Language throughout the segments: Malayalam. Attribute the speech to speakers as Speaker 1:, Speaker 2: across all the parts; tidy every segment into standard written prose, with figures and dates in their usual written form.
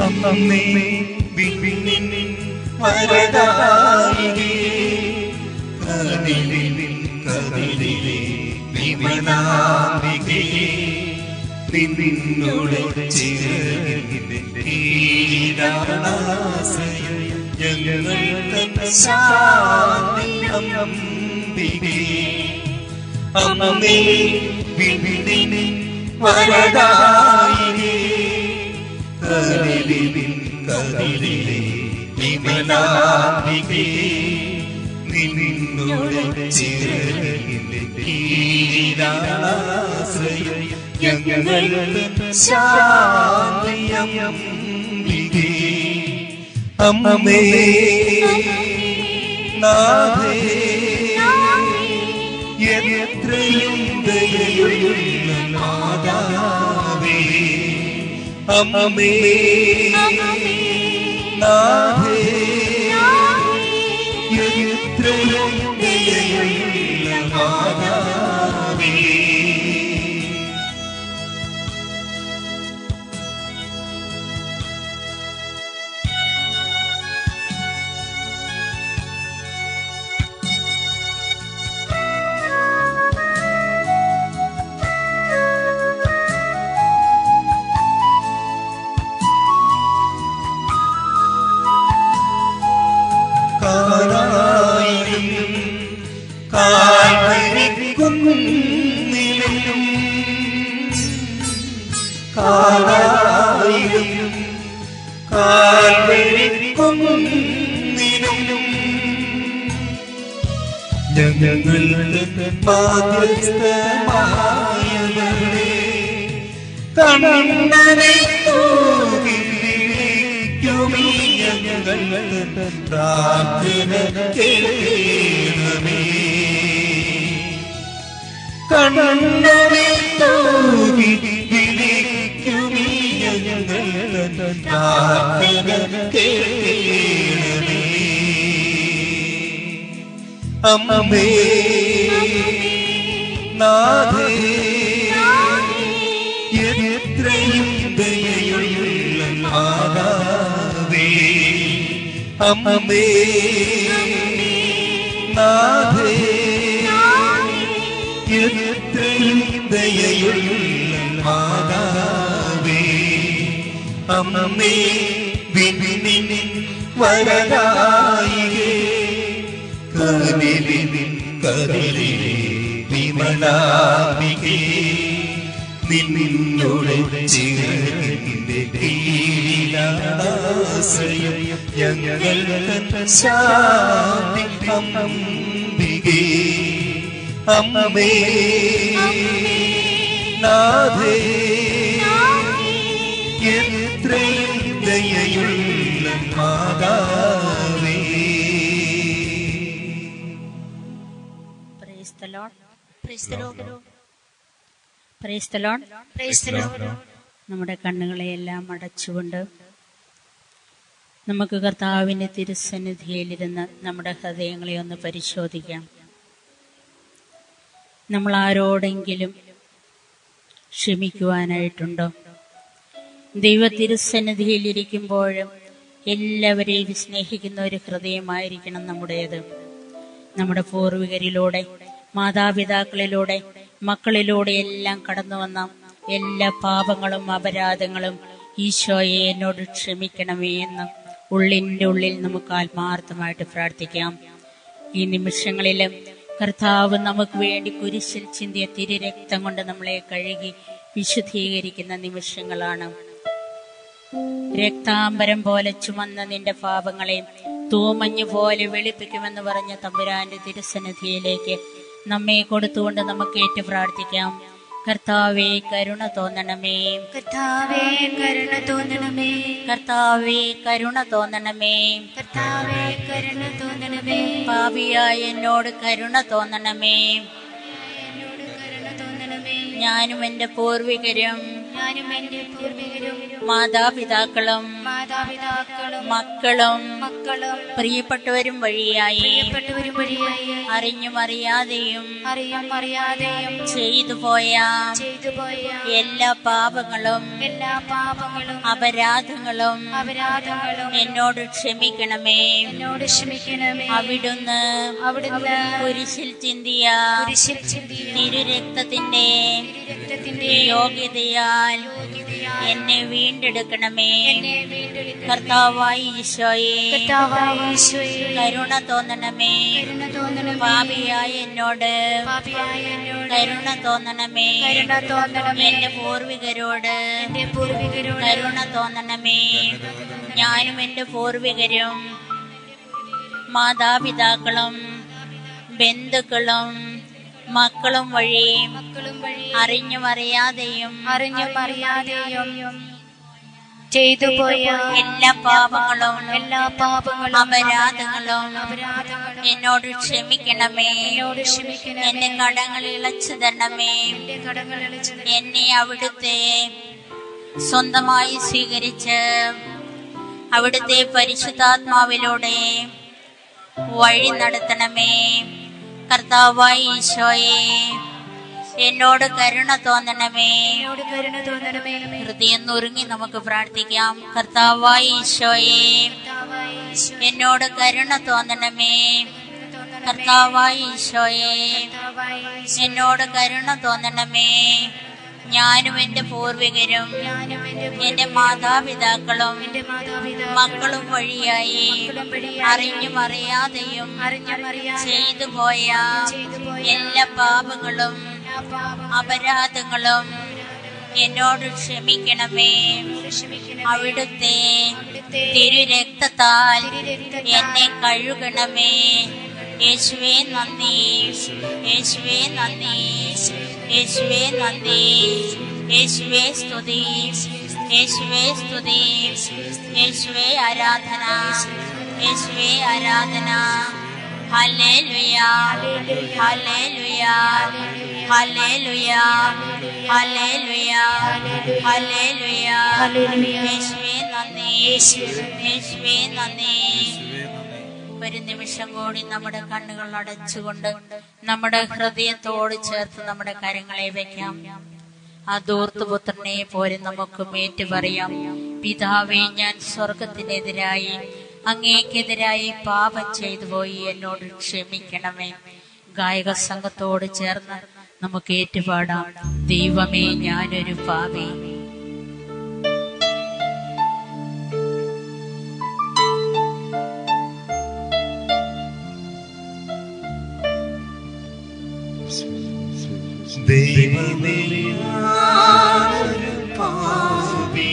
Speaker 1: അമ്മേ വിണ്ണിൻ വരദായികേ കതിരിലെ വിമലാംബികേ നിന്നോട് ചേർന്നിന്റെ കീഴാശ്രയം ഞങ്ങൾ തന്ന ശാന്തി അംബികേ അമ്മേ വിണ്ണിൻ വരദായികേ കതിരിലെ വിമലാംബികേ നിന്നോട് ചേർന്നിന്റെ കീഴാശ്രയം ഞങ്ങൾ ശാന്തി അംബികേ അമ്മേ നാഥേ എത്രയും ദയയുള്ള മാതാവേ അമ്മേ നാഥേ എത്രയും ദയയുള്ള മാതാവേ ഞങ്ങളുടെ മാധ്യസ്ഥമായവരെ കണ്ണനെ തൂകി വിളിക്കുമീ ഞങ്ങളുടെ പ്രാർത്ഥന കേൾക്കണമേ കണ്ണനെ തൂകി വിളിക്കുമീ ഞങ്ങളുടെ പ്രാർത്ഥന കേൾക്കണമേ അമ്മേ നാഥേ എത്രയും ദയയുള്ള മാതാവേ അമ്മേ നാഥേ എത്രയും ദയയുള്ള മാതാവേ അമ്മേ വിണ്ണിൻ വരദായികേ കതിരിലെ വിമലാംബികേ നിന്നോട് ചേർന്നിന്റെ കീഴാശ്രയം ഞങ്ങൾ ശാന്തി അംബികേ അമ്മേ നാഥേ എത്രയും ദയയുള്ള മാതാവേ.
Speaker 2: നമ്മുടെ കണ്ണുകളെയെല്ലാം അടച്ചുകൊണ്ട് നമുക്ക് കർത്താവിൻ്റെ തിരുസന്നിധിയിലിരുന്ന് നമ്മുടെ ഹൃദയങ്ങളെ ഒന്ന് പരിശോധിക്കാം. നമ്മൾ ആരോടെങ്കിലും ക്ഷമിക്കുവാനായിട്ടുണ്ടോ? ദൈവ തിരുസന്നിധിയിലിരിക്കുമ്പോഴും എല്ലാവരെയും സ്നേഹിക്കുന്ന ഒരു ഹൃദയമായിരിക്കണം നമ്മുടേത്. നമ്മുടെ പൂർവികരിലൂടെ, മാതാപിതാക്കളിലൂടെ, മക്കളിലൂടെ എല്ലാം കടന്നു വന്ന എല്ലാ പാപങ്ങളും അപരാധങ്ങളും ഈശോയെ എന്നോട് ക്ഷമിക്കണമേ എന്ന് ഉള്ളിൻ്റെ ഉള്ളിൽ നമുക്ക് ആത്മാർത്ഥമായിട്ട് പ്രാർത്ഥിക്കാം. ഈ നിമിഷങ്ങളിലും കർത്താവ് നമുക്ക് വേണ്ടി കുരിശിൽ ചിന്തിയ തിരുരക്തം കൊണ്ട് നമ്മളെ കഴുകി വിശുദ്ധീകരിക്കുന്ന നിമിഷങ്ങളാണ്. രക്താംബരം പോലെ ചുമന്ന നിന്റെ പാപങ്ങളെ തൂമഞ്ഞു പോലെ വെളുപ്പിക്കുമെന്ന് പറഞ്ഞ തമ്പുരാന്റെ തിരുസന്നിധിയിലേക്ക് നമ്മെ കൊടുത്തുകൊണ്ട് നമുക്ക് ഏറ്റു പ്രാർത്ഥിക്കാം. കർത്താവേ കരുണ തോന്നണമേ,
Speaker 3: കർത്താവേ കരുണ തോന്നണമേ,
Speaker 2: കർത്താവേ കരുണ തോന്നണമേ,
Speaker 3: കർത്താവേ കരുണ തോന്നണമേ,
Speaker 2: പാപിയായ എന്നോട് കരുണ തോന്നണമേ.
Speaker 3: എന്നോട് കരുണ തോന്നണമേ.
Speaker 2: ഞാനും എൻ്റെ പൂർവികരും
Speaker 3: ഞാനും എന്റെ പൂർവികരും
Speaker 2: മാതാപിതാക്കളും മക്കളും പ്രിയപ്പെട്ടവരും വഴിയായി അറിഞ്ഞും അറിയാതെയും ചെയ്തു പോയ എല്ലാ പാപങ്ങളും അപരാധങ്ങളും എന്നോട് ക്ഷമിക്കണമേ. അവിടുന്ന് കുരിശിൽ ചിന്തിയ തിരുരക്തത്തിന്റെ യോഗ്യതയാൽ എന്നെ വീണ്ടെടുക്കണമേ. കർത്താവായ ഈശോയെ കരുണ തോന്നണമേ. പാപിയായ എന്നോട് കരുണ തോന്നണമേ. എന്റെ പൂർവികരോട് കരുണ തോന്നണമേ. ഞാനും എന്റെ പൂർവികരും മാതാപിതാക്കളും ബന്ധുക്കളും മക്കളും വഴി അറിഞ്ഞും അറിയാതെയും ചെയ്തു പോയ എല്ലാ പാപങ്ങളും അപരാധങ്ങളും എന്നോട് ക്ഷമിക്കണമേ. എന്റെ കടങ്ങൾ ഇളച്ചു തരണമേ. എന്നെ അവിടുത്തെ സ്വന്തമായി സ്വീകരിച്ച് അവിടുത്തെ പരിശുദ്ധാത്മാവിലൂടെ വഴി നടത്തണമേ. കർത്താവായ ഈശോയെ എന്നോട് കരുണ തോന്നണമേ. ഹൃദയം നുറുങ്ങി നമുക്ക് പ്രാർത്ഥിക്കാം. കർത്താവായ ഈശോയെ എന്നോട് കരുണ തോന്നണമേ. കർത്താവായ ഈശോയെ എന്നോട് കരുണ തോന്നണമേ. ഞാനും എന്റെ പൂർവികരും എന്റെ മാതാപിതാക്കളും മക്കളും വഴിയായി അറിഞ്ഞും അറിയാതെയും ചെയ്തു പോയ എല്ലാ പാപങ്ങളും അപരാധങ്ങളും എന്നോട് ക്ഷമിക്കണമേ. അവിടുത്തെ തിരുരക്തത്താൽ എന്നെ കഴുകണമേ. യേശുവേ നന്ദി, യേശുവേ നന്ദി, യേശുവേ നന്ദി, യേശുവേ സ്തുതി, യേശുവേ സ്തുതി, യേശുവേ ആരാധന, യേശുവേ ആരാധന. Hallelujah, hallelujah, hallelujah, hallelujah, hallelujah. യേശുവേ നന്ദി, യേശുവേ നന്ദി. ഒരു നിമിഷം കൂടി നമ്മുടെ കണ്ണുകൾ അടച്ചുകൊണ്ട് നമ്മുടെ ഹൃദയത്തോട് ചേർത്ത് നമ്മുടെ കരങ്ങളെ വെക്കാം. ആ ധൂർത്തുപുത്രനെ പോലെ നമുക്ക് ഏറ്റുപറയാം. പിതാവേ, ഞാൻ സ്വർഗത്തിനെതിരായി അങ്ങേക്കെതിരായി പാപം ചെയ്തു പോയി, എന്നോട് ക്ഷമിക്കണമേ. ഗായക സംഘത്തോട് ചേർന്ന് നമുക്ക് ഏറ്റുപാടാം. ദൈവമേ, ഞാനൊരു പാപി.
Speaker 1: ദൈവമേ, ഞാനൊരു പാപി,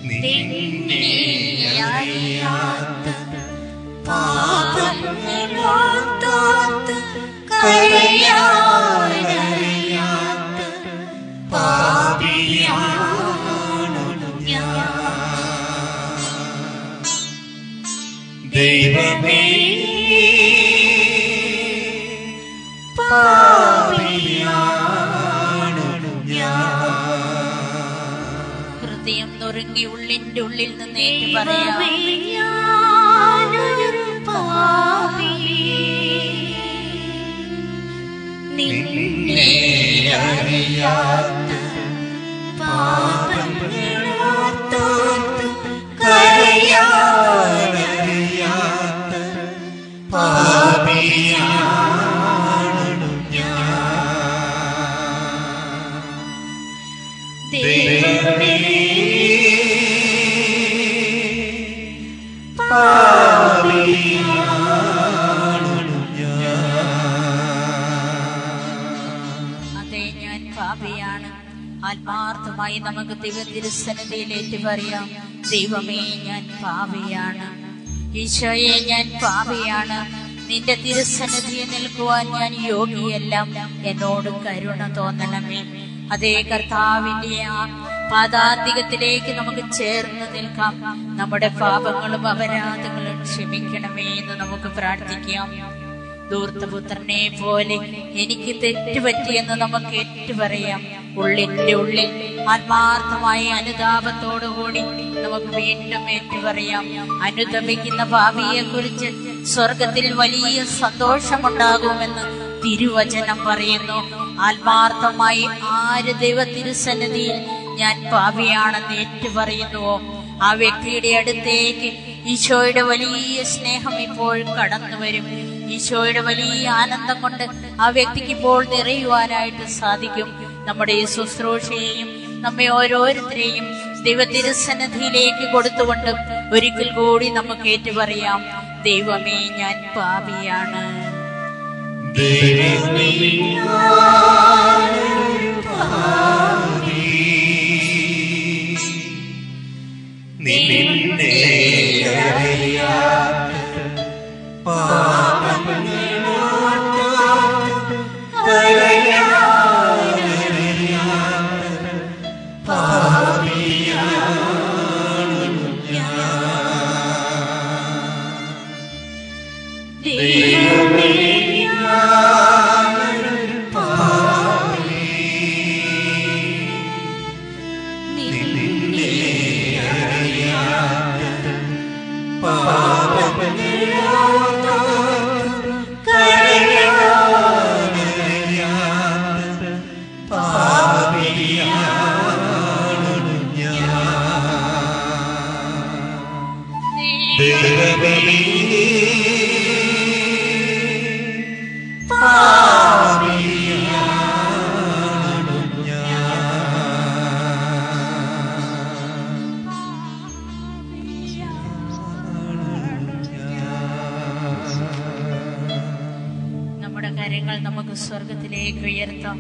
Speaker 1: നിന്നെ അറിയാത്ത പാപങ്ങളോർത്തോർത്ത് കരയാനറിയാത്ത പാപിയാണു ഞാൻ. ദൈവമേ,
Speaker 2: ഹൃദയം നുറുങ്ങി ഉള്ളിന്റെ ഉള്ളിൽ നിന്ന് ഏറ്റു പറയാം.
Speaker 1: നിന്നെ അറിയാത്ത പാപങ്ങളോർത്തോർത്ത് കരയാനറിയാത്ത പാപിയാണു ഞാൻ. ദൈവമേ, പാപിയാണു ഞാൻ.
Speaker 2: അതെ, ഞാൻ പാപിയാണ്. ആത്മാർത്ഥമായി നമുക്ക് തിരുസന്നിധിയിൽ ഏറ്റുപറയാം. ദൈവമേ, ഞാൻ പാപിയാണ്. ഈശോയെ, ഞാൻ പാപിയാണ്. നിന്റെ തിരുസന്നിധിയിൽ നിൽക്കുവാൻ ഞാൻ യോഗ്യയല്ല. എന്നോട് കരുണ തോന്നണമേ. അതേ കർത്താവിന്റെ ആ പാദാന്തികത്തിലേക്ക് നമുക്ക് ചേർന്ന് നിൽക്കാം. നമ്മുടെ പാപങ്ങളും അപരാധങ്ങളും ക്ഷമിക്കണമേ എന്ന് നമുക്ക് പ്രാർത്ഥിക്കാം. ധൂർത്തപുത്രനെ പോലെ എനിക്ക് തെറ്റുപറ്റിയെന്ന് നമുക്ക് ഏറ്റുപറയാം. ഉള്ളിന്റെ ഉള്ളിൽ ആത്മാർത്ഥമായ അനുതാപത്തോടുകൂടി നമുക്ക് വീണ്ടും ഏറ്റുപറയാം. അനുതപിക്കുന്ന പാപിയെ കുറിച്ച് സ്വർഗത്തിൽ വലിയ സന്തോഷമുണ്ടാകുമെന്ന് തിരുവചനം പറയുന്നു. ആത്മാർത്ഥമായി ആര് ദൈവ തിരുസന്നിധിയിൽ ഞാൻ പാപിയാണെന്ന് ഏറ്റുപറയുന്നുവോ ആ വ്യക്തിയുടെ അടുത്തേക്ക് ഈശോയുടെ വലിയ സ്നേഹം ഇപ്പോൾ കടന്നു വരും. ഈശോയുടെ വലിയ ആനന്ദം കൊണ്ട് ആ വ്യക്തിക്ക് ഇപ്പോൾ നിറയുവാനായിട്ട് സാധിക്കും. നമ്മുടെ ഈ ശുശ്രൂഷയെയും നമ്മെ ഓരോരുത്തരെയും ദൈവ തിരുസന്നിധിയിലേക്ക് കൊടുത്തുകൊണ്ട് ഒരിക്കൽ കൂടി നമുക്ക് ഏറ്റുപറയാം, ദൈവമേ ഞാൻ പാപിയാണ്. സ്വർഗത്തിലേക്ക് ഉയർത്താം.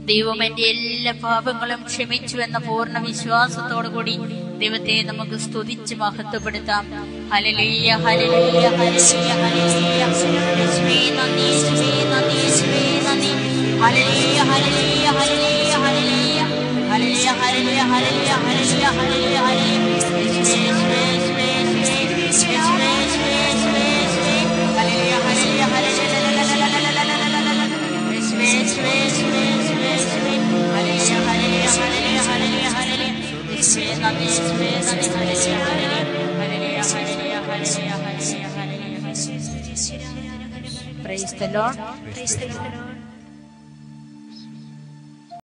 Speaker 2: ദൈവം എന്റെ എല്ലാ പാപങ്ങളും ക്ഷമിച്ചു എന്ന പൂർണ്ണ വിശ്വാസത്തോടു കൂടി ദൈവത്തെ നമുക്ക് സ്തുതിച്ച് മഹത്വപ്പെടുത്താം. ഹല്ലേലൂയ ഹല്ലേലൂയ ഹല്ലേലൂയ ഹല്ലേലൂയ യേശുവേ നന്ദി യേശുവേ നന്ദി യേശുവേ നന്ദി hallelujah hallelujah hallelujah hallelujah hallelujah hallelujah hallelujah hallelujah hallelujah യേശുവേ യേശുവേ യേശുവേ യേശുവേ യേശുവേ hallelujah hallelujah hallelujah Praise the Lord.